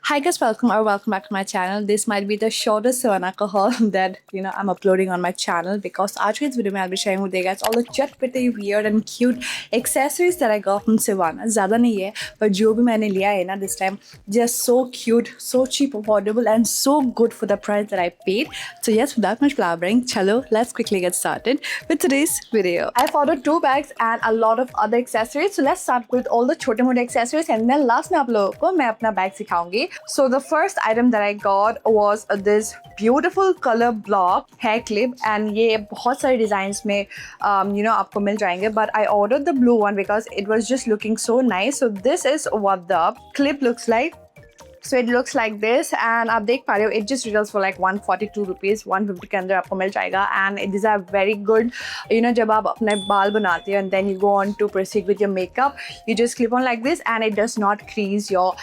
Hi guys, welcome back to my channel. This might be the shortest Savannah haul that I'm uploading on my channel because आज की इस video में I'll be sharing with you guys all the चटपटे weird and cute accessories that I got from Savannah. ज़्यादा नहीं है पर जो भी मैंने लिया है ना this time just so cute, so cheap, affordable and so good for the price that I paid. So yes, without much blabbering, chalo, let's quickly get started with today's video. I've ordered 2 bags and a lot of other accessories. So let's start with all the छोटे मोटे accessories and then last में आप लोगों को मैं अपना bag सिखाऊंगी. So the first item that I got was this beautiful color block hair clip and ये बहुत सारे designs में आपको मिल जाएंगे, but I ordered the blue one because it was just looking so nice. So this is what the clip looks like. So it looks like this and आप देख पा रहे हो it just retails for like 142 rupees, 150 के अंदर आपको मिल जाएगा and these are very good जब आप अपने बाल बनाते हो and then you go on to proceed with your makeup, you just clip on like this and it does not crease your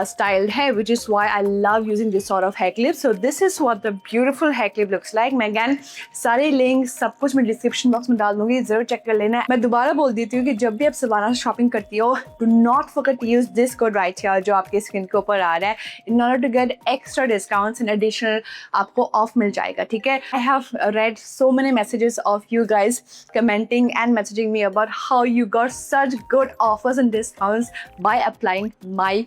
styled hair, which is why I love using this sort of hair clip. So this is what the beautiful hair clip looks like. मैं again सारे links सब कुछ मैं description box में डाल दूंगी, जरूर check कर लेना. मैं दोबारा बोल देती हूँ कि जब भी आप Savannah से शॉपिंग करती हो, do not forget to use this code right here जो आपके स्क्रीन के ऊपर आ रहा है in order to get extra discounts and additional आपको off मिल जाएगा, ठीक है. I have read so many messages of you guys commenting and messaging me about how you got such good offers and discounts by applying my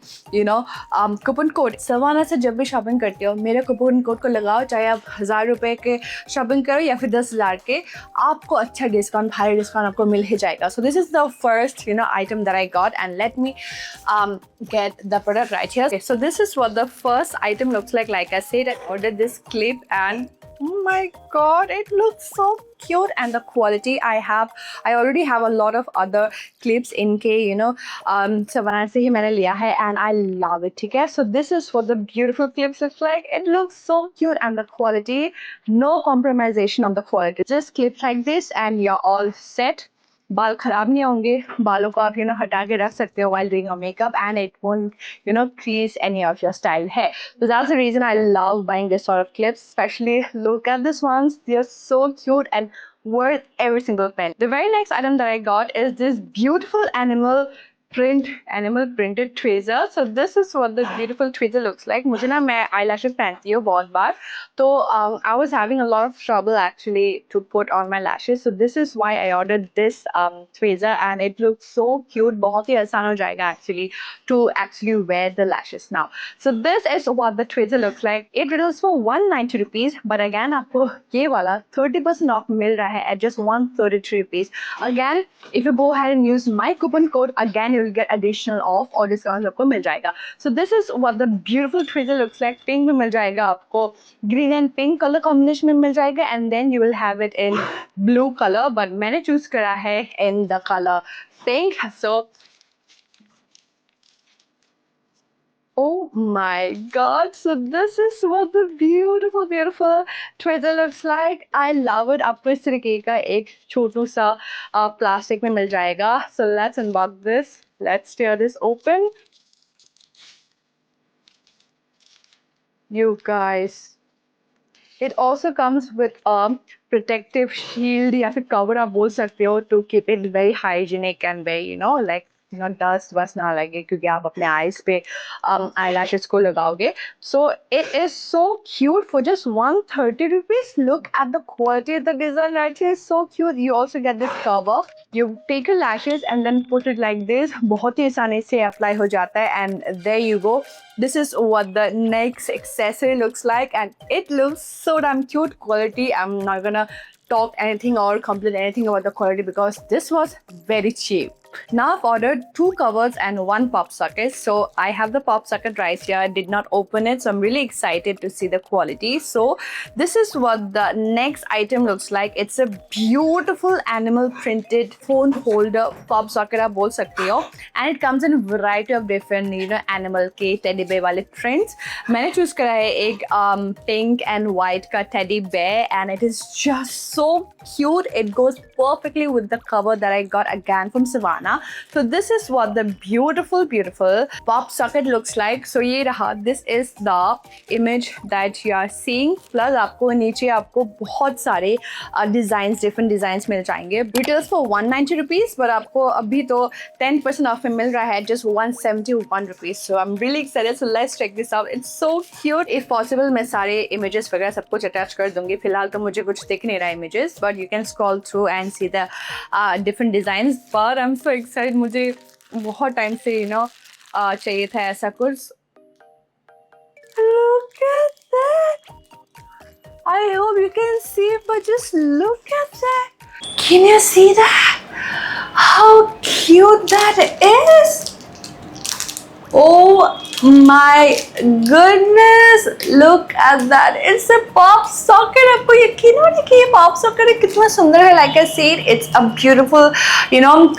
coupon code. Savannah से जब भी shopping करते हो मेरे coupon code को लगाओ, चाहे आप 1000 रुपए के शॉपिंग करो या फिर 10,000 के, आपको अच्छा डिस्काउंट, भारी डिस्काउंट आपको मिल ही जाएगा. So this is the first item that I got and let me get the product right here. Okay, so this is what the first item looks like. Like I said, I ordered this clip and oh my god, it looks so cute and the quality I already have a lot of other clips इनके Savannah से ही मैंने लिया है and I love it, ठीक है. So this is what the beautiful clips looks like. It looks so cute and the quality, no compromisation on the quality. Just clip like this and you're all set. बाल खराब नहीं होंगे, बालों को आप हटा के रख सकते हो while doing your makeup and it won't crease any of your styled hair. So that's the reason I love buying this sort of clips. Especially look at these ones, they're so cute and worth every single penny. The very next item that I got is this beautiful animal printed tweezer. So this is what the beautiful tweezer looks like. मुझे ना मैं eyelashes पहनती हूँ बहुत बार, तो I was having a lot of trouble actually to put on my lashes. So this is why I ordered this tweezer and it looks so cute. बहुत ही आसान हो जाएगा actually to actually wear the lashes now. So this is what the tweezer looks like. It retails for 190 rupees, but again आपको ये वाला 30% off मिल रहा है at just 133 rupees. Again, if you go ahead and use my coupon code, again you will get additional off और discount आपको मिल जाएगा. So this is what the beautiful tweezer looks like. Pink में मिल जाएगा आपको, green and pink color combination में मिल जाएगा and then you will have it in blue color, but मैंने choose करा है in the color pink. So oh my god, so this is what the beautiful tweezer looks like. I love it. आपको इस तरीके का एक छोटू सा plastic में मिल जाएगा. So let's unbox this. Let's tear this open. You guys, it also comes with a protective shield या फिर cover आप बोल सकते हो to keep it very hygienic and very like dust बस ना लगे क्योंकि आप अपने eyes पे eyelashes को लगाओगे. So it is so cute for just 130 rupees. Look at the quality of the design right here. So cute. You also get this cover. You take your lashes and then put it like this. बहुत ही आसानी से apply हो जाता है and there you go. This is what the next accessory looks like and it looks so damn cute. Quality, I'm not gonna talk anything or complain anything about the quality because this was very cheap. Now I've ordered 2 covers and 1 pop socket. So I have the pop socket right here. I did not open it, so I'm really excited to see the quality. So this is what the next item looks like. It's a beautiful animal printed phone holder pop socket आप बोल सकते हो and it comes in a variety of different animal के teddy bear वाले prints. मैंने choose करा है एक pink and white का teddy bear and it is just so cute. It goes perfectly with the cover that I got again from Savannah. Savannah. So this is what the beautiful pop socket looks like. So ये रहा, this is the image that you are seeing. Plus आपको नीचे आपको बहुत सारे different designs मिल जाएंगे. Retails for 190 rupees, but आपको अभी तो 10% off में मिल रहा है just 171 rupees. So I'm really excited. So let's check this out. It's so cute. If possible मैं सारे images वगैरह सब कुछ attach कर दूंगी. फिलहाल तो मुझे कुछ दिख नहीं रहा images, but you can scroll through and see the different designs. But I'm so excited. मुझे बहुत टाइम से चाहिए था ऐसा कुछ. Look at that. I hope you can see it, but just look at that. Can you see that? How cute that is! Oh my goodness! Look at that. It's a pop socket. आपको यकीन हो नहीं कि ये pop socket है, कितना सुंदर है. Like I said, it's a beautiful,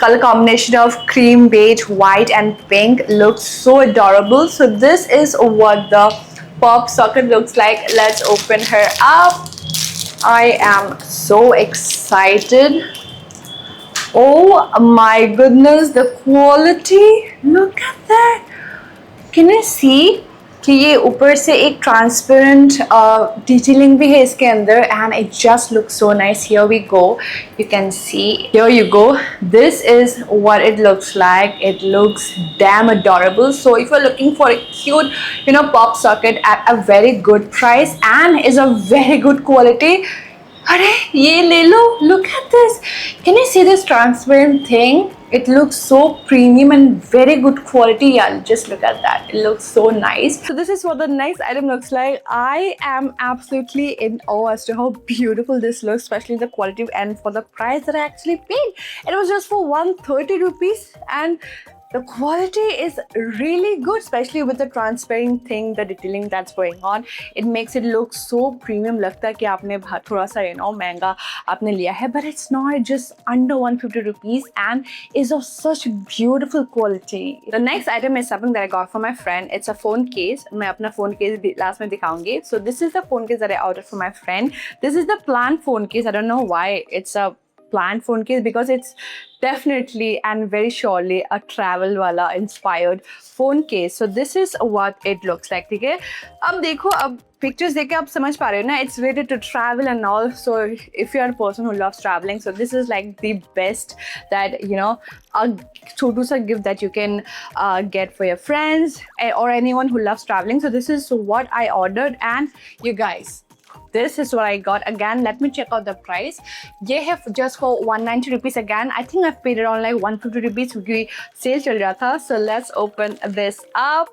color combination of cream, beige, white, and pink. Looks so adorable. So this is what the pop socket looks like. Let's open her up. I am so excited. Oh my goodness, the quality. Look at that. Can you see कि ये ऊपर से एक transparent detailing भी है इसके अंदर, and it just looks so nice. Here we go. You can see. Here you go. This is what it looks like. It looks damn adorable. So if you're looking for a cute, pop socket at a very good price and is a very good quality, अरे ये ले लो. Look at this. Can you see this transparent thing? It looks so premium and very good quality. Yeah, just look at that. It looks so nice. So this is what the next item looks like. I am absolutely in awe as to how beautiful this looks, especially the quality and for the price that I actually paid. It was just for 130 rupees, and the quality is really good, especially with the transparent thing, the detailing that's going on. It makes it look so premium. लगता है कि आपने थोड़ा सा महंगा आपने लिया है, but it's not, just under 150 rupees and is of such beautiful quality. The next item is something that I got from my friend. It's a phone case. मैं अपना phone case last में दिखाऊंगी. So this is the phone case that I ordered for my friend. This is the plant phone case. I don't know why it's a plant phone case, because it's definitely and very surely a travel wala inspired phone case. So this is what it looks like. ठीक है, अब देखो, अब pictures देख के आप समझ पा रहे हो ना, it's related to travel and all. So if you are a person who loves traveling, so this is like the best that a छोटू सा gift that you can get for your friends or anyone who loves traveling. So this is what I ordered, and you guys, this is what I got. Again, let me check out the price. ये है just for 190 rupees. Again, I think I've paid it on like 150 rupees क्योंकि sale चल रहा था. So let's open this up.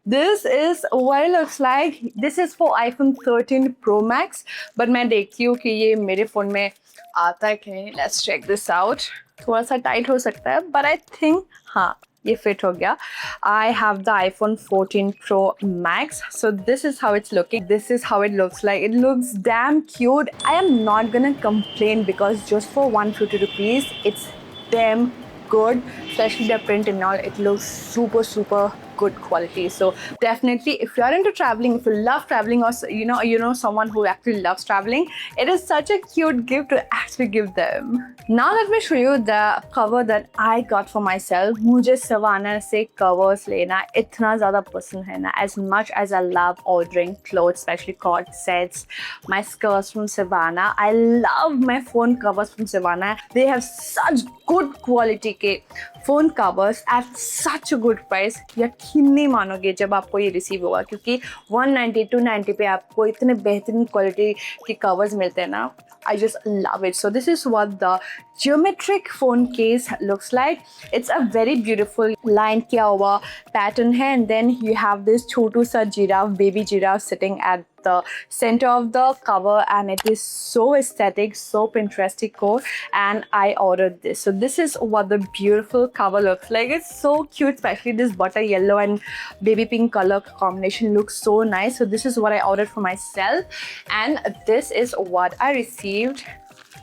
This is what it looks like. This is for iPhone 13 Pro Max. But मैं देखती हूँ कि ये मेरे फ़ोन में आता है कि नहीं. Let's check this out. थोड़ा सा टाइट हो सकता है, but I think हाँ, ये फिट हो गया. I have the iPhone 14 Pro Max. So this is how it's looking. This is how it looks like. It looks damn cute. I am not gonna complain because just for 150 rupees, it's damn good. Especially the print and all. It looks super good quality. So definitely, if you are into traveling, if you love traveling, or someone who actually loves traveling, it is such a cute gift to actually give them. Now let me show you the cover that I got for myself. मुझे Savannah से covers लेना इतना ज़्यादा पसंद है ना. As much as I love ordering clothes, especially cord sets, my skirts from Savannah, I love my phone covers from Savannah. They have such good quality के phone covers at such a good price. यकीन नहीं मानोगे जब आपको ये receive होगा, क्योंकि 190 290 पे आपको इतने बेहतरीन क्वालिटी के कवर्स मिलते हैं ना. I just love it. So this is what the geometric phone case looks like. It's a very beautiful line किया हुआ pattern है, and then you have this छोटू सा giraffe, baby giraffe sitting at the center of the cover, and it is so aesthetic, so Pinteresty core, and I ordered this. So this is what the beautiful cover looks like. It's so cute, especially this butter yellow and baby pink color combination looks so nice. So this is what I ordered for myself, and this is what I received.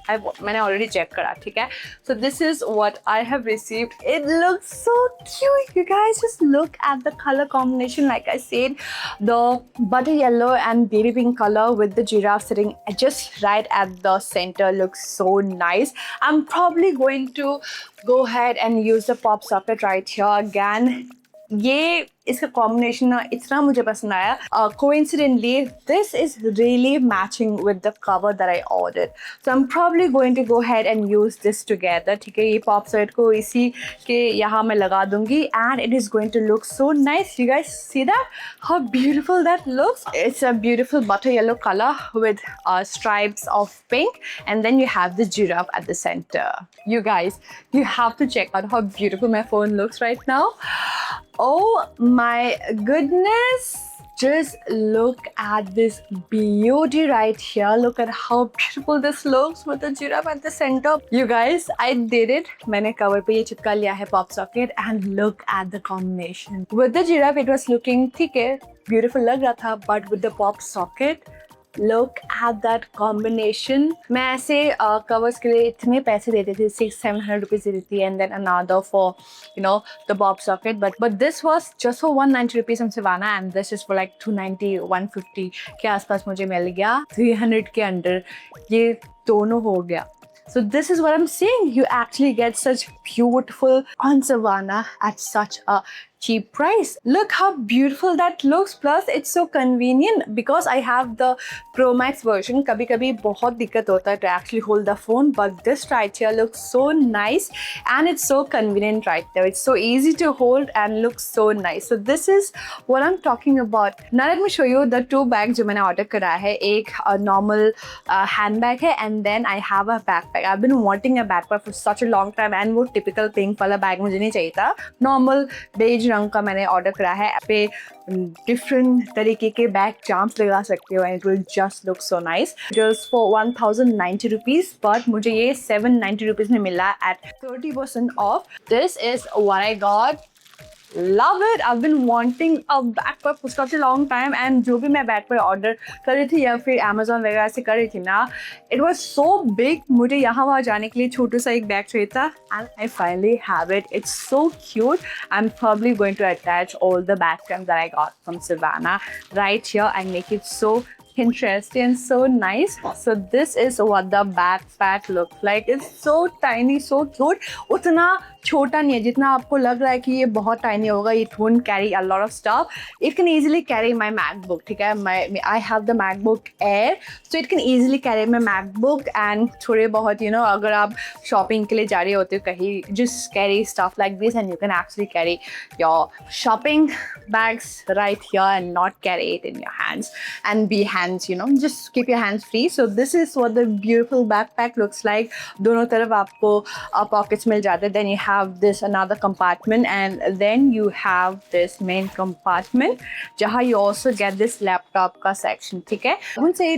मैंने already check करा, ठीक है. So this is what I have received. It looks so cute. You guys just look at the color combination. Like I said, the butter yellow and baby pink color with the giraffe sitting just right at the center looks so nice. I'm probably going to go ahead and use the pop socket right here again. ये इसका combination ना इतना मुझे पसंद आया. Coincidentally, this is really matching with the cover that I ordered. So I'm probably going to go ahead and use this together. ठीक है, ये पॉप सेट को इसी के यहाँ मैं लगा दूँगी and it is going to look so nice. You guys see that? How beautiful that looks. It's a beautiful butter yellow color with stripes of pink, and then you have the giraffe at the center. You guys, you have to check out how beautiful my phone looks right now. Oh my goodness, just look at this beauty right here. Look at how beautiful this looks with the giraffe at the center. You guys, I did it. मैंने cover पे ये चिपका लिया है pop socket and look at the combination. With the giraffe it was looking ठीक है, beautiful लग रहा था, but with the pop socket, look at that combination. मैं ऐसे covers के लिए इतने पैसे देती थी, 600-700 rupees देती थी, and then another for, you know, the pop socket. But this was just for 190 rupees from Savannah, and this is for like 290-150 के आसपास मुझे मिल गया. 300 के अंदर ये दोनों हो गया. So this is what I'm saying. You actually get such beautiful on Savannah at such a cheap price. Look how beautiful that looks. Plus it's so convenient because I have the Pro Max version. कभी कभी बहुत दिक्कत होता है to actually hold the phone, but this right here looks so nice and it's so convenient right there. It's so easy to hold and looks so nice. So this is what I'm talking about. Now let me show you the two bags जो मैंने order करा है. एक normal handbag है, and then I have a backpack. I've been wanting a backpack for such a long time, and वो typical pink वाला bag मुझे नहीं चाहिए था. Normal beige रंग का मैंने ऑर्डर करा है. पे डिफरेंट तरीके के बैक चार्म्स लगा सकते हो, and it will just look so nice. Just for 1090 rupees, but मुझे ये 790 रुपीज में मिला at 30% off. This is what I got. Love it. I've been wanting a backpack for such a long time, and जो भी मैं backpack order कर रही थी या फिर Amazon वगैरह से कर रही थी ना, it was so big. मुझे यहाँ वहाँ जाने के लिए छोटा सा एक बैग चाहिए था, and I finally have it. It's so cute. I'm probably going to attach all the backpacks that I got from Savannah right here and make it so interesting and so nice. So this is what the backpack looks like. It's so tiny, so cute. उतना छोटा नहीं है जितना आपको लग रहा है कि ये बहुत टाइनी होगा. It won't carry a lot of stuff. It can easily carry my MacBook. ठीक है, I have the MacBook Air, so it can easily carry my MacBook and थोड़े बहुत, you know, अगर आप shopping के लिए जा रहे होते हो कहीं, just carry stuff like this and you can actually carry your shopping bags right here and not carry it in your hands and be hands, you know, just keep your hands free. So this is what the beautiful backpack looks like. दोनों तरफ आपको pockets मिल जाते हैं. Then you have this another compartment, and then you have this main compartment जहाँ you also get this laptop का section. ठीक है, I wouldn't say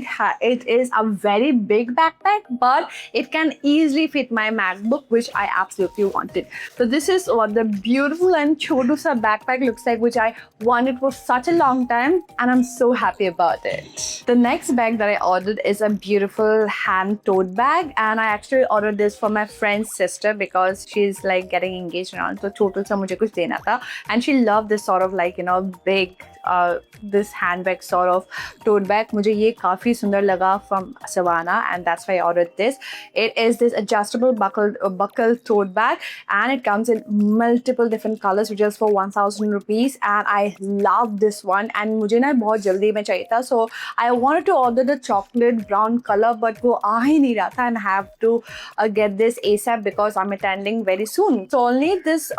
it is a very big backpack, but it can easily fit my MacBook, which I absolutely wanted. So this is what the beautiful and छोटू सा backpack looks like, which I wanted for such a long time, and I'm so happy about it. The next bag that I ordered is a beautiful hand tote bag, and I actually ordered this for my friend's sister because she's like getting engaged now. So छोटू सा मुझे कुछ देना था, and she loved this sort of like, you know, big this handbag sort of tote bag. मुझे ये काफ़ी सुंदर लगा from Savannah, and that's why I ordered this. It is this adjustable buckle tote bag, and it comes in multiple different colors, which is for 1000 rupees, and I love this one. And मुझे ना बहुत जल्दी में चाहिए था, so I wanted to order the chocolate brown color, but वो आ ही नहीं रहा था, and I have to get this ASAP because I'm attending very soon. So only this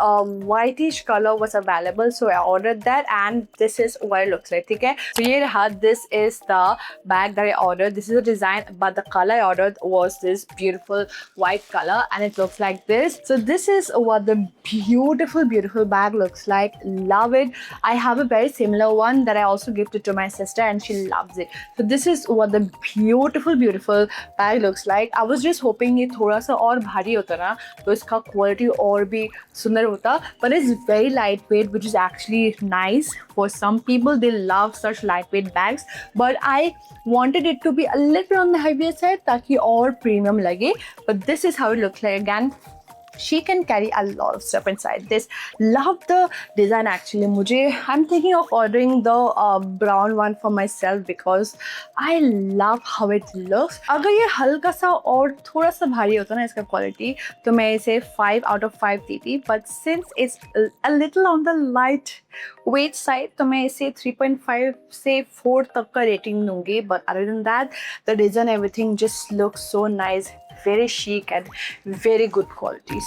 whitish color was available, so I ordered that, and this is what it looks like. ठीक है, so ये रहा. This is the bag that I ordered. This is the design, but the color I ordered was this beautiful white color, and it looks like this. So this is what the beautiful bag looks like. Love it. I have a very similar one that I also gifted to my sister, and she loves it. So this is what the beautiful bag looks like. I was just hoping ये थोड़ा सा और भारी होता ना, तो इसका quality और भी सुंदर होता, but it's very lightweight, which is actually nice for some people, they love such lightweight bags, but I wanted it to be a little on the heavier side ताकि और premium लगे. But this is how it looks like. Again, she can carry a lot of stuff inside this. Love the design actually. I'm thinking of ordering the brown one for myself because I love how it looks. अगर ये हल्का सा और थोड़ा सा भारी होता ना इसका क्वालिटी तो मैं इसे 5 out of 5 देती, but since it's a little on the light weight side तो मैं इसे 3.5 से 4 तक का रेटिंग दूंगी. But other than that, the design, everything just looks so nice, very chic and very good qualities.